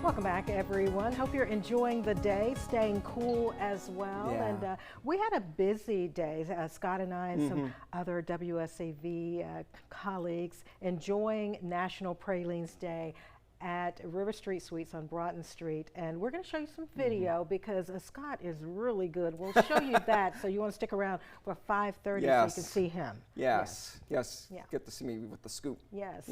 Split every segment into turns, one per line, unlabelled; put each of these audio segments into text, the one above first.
Welcome back, everyone. Hope you're enjoying the day, staying cool as well.
Yeah.
And we had a busy day. Scott and I and some other WSAV colleagues enjoying National Pralines Day at River Street Sweets on Broughton Street. And we're going to show you some video because Scott is really good. We'll show you that. So you want to stick around for 5:30 so you can see him.
Yes.
Yeah.
Get to see me with the scoop.
Yes.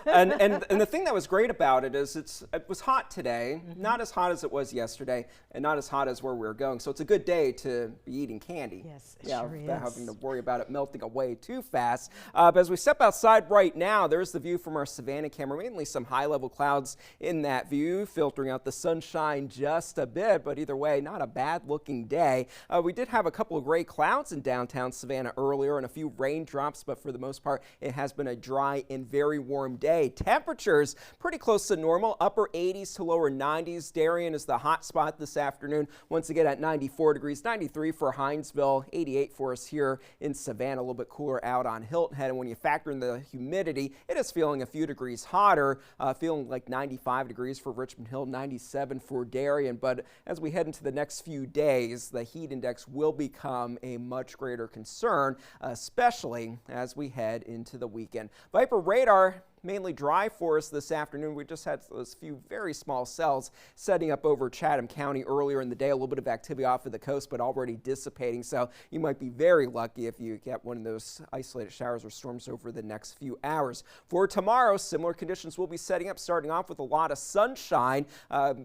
and the thing that was great about it is it was hot today, not as hot as it was yesterday, and not as hot as where we were going. So it's a good day to be eating candy.
Yes, it sure is.
Without having to worry about it melting away too fast. But as we step outside right now, there's the view from our Savannah camera, mainly some high-level clouds in that view, filtering out the sunshine just a bit, but either way, not a bad-looking day. We did have a couple of gray clouds in downtown Savannah earlier and a few raindrops, but for the most part, it has been a dry and very warm day. Temperatures pretty close to normal, upper 80s to lower 90s. Darien is the hot spot this afternoon, once again at 94 degrees, 93 for Hinesville, 88 for us here in Savannah, a little bit cooler out on Hilton Head. And when you factor in the humidity, it is feeling a few degrees hotter, feeling like 95 degrees for Richmond Hill, 97 for Darien. But as we head into the next few days, the heat index will become a much greater concern, especially as we head into the weekend. Viper radar mainly dry for us this afternoon. We just had those few very small cells setting up over Chatham County earlier in the day. A little bit of activity off of the coast, but already dissipating. So you might be very lucky if you get one of those isolated showers or storms over the next few hours. For tomorrow, similar conditions will be setting up, starting off with a lot of sunshine.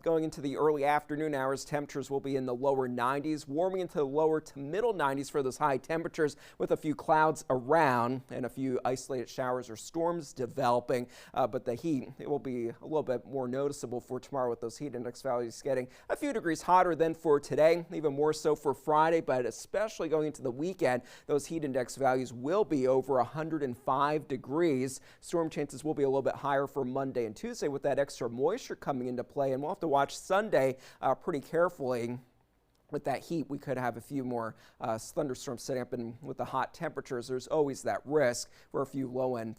Going into the early afternoon hours, temperatures will be in the lower 90s, warming into the lower to middle 90s for those high temperatures with a few clouds around and a few isolated showers or storms developing. But the heat, it will be a little bit more noticeable for tomorrow with those heat index values getting a few degrees hotter than for today, even more so for Friday, but especially going into the weekend, those heat index values will be over 105 degrees. Storm chances will be a little bit higher for Monday and Tuesday with that extra moisture coming into play, and we'll have to watch Sunday pretty carefully. With that heat, we could have a few more thunderstorms setting up, and with the hot temperatures, there's always that risk for a few low-end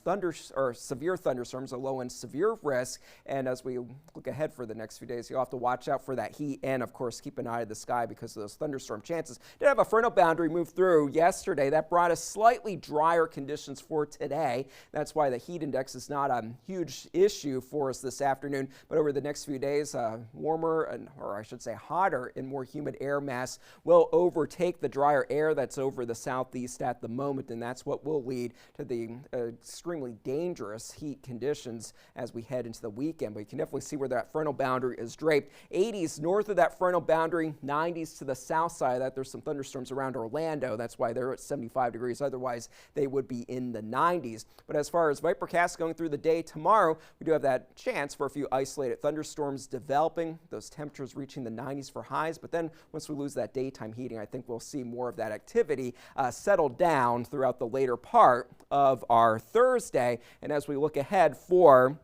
severe thunderstorms, a low-end severe risk. And as we look ahead for the next few days, you'll have to watch out for that heat and, of course, keep an eye to the sky because of those thunderstorm chances. Did have a frontal boundary move through yesterday. That brought us slightly drier conditions for today. That's why the heat index is not a huge issue for us this afternoon. But over the next few days, warmer, or I should say hotter and more humid air mass will overtake the drier air that's over the southeast at the moment, and that's what will lead to the extremely dangerous heat conditions as we head into the weekend. But you can definitely see where that frontal boundary is draped. 80s north of that frontal boundary, 90s to the south side of that. There's some thunderstorms around Orlando. That's why they're at 75 degrees. Otherwise, they would be in the 90s. But as far as Vipercast going through the day tomorrow, we do have that chance for a few isolated thunderstorms developing, those temperatures reaching the 90s for highs. But then once we lose that daytime heating, I think we'll see more of that activity settle down throughout the later part of our Thursday. And as we look ahead for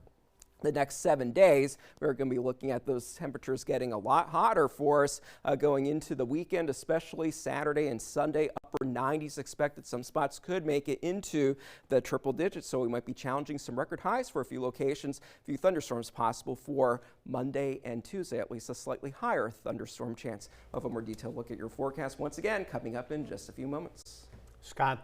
the next 7 days, we're going to be looking at those temperatures getting a lot hotter for us going into the weekend, especially Saturday and Sunday. Upper 90s expected. Some spots could make it into the triple digits, so we might be challenging some record highs for a few locations. A few thunderstorms possible for Monday and Tuesday, at least a slightly higher thunderstorm chance. We'll have a more detailed look at your forecast once again coming up in just a few moments.
Scott,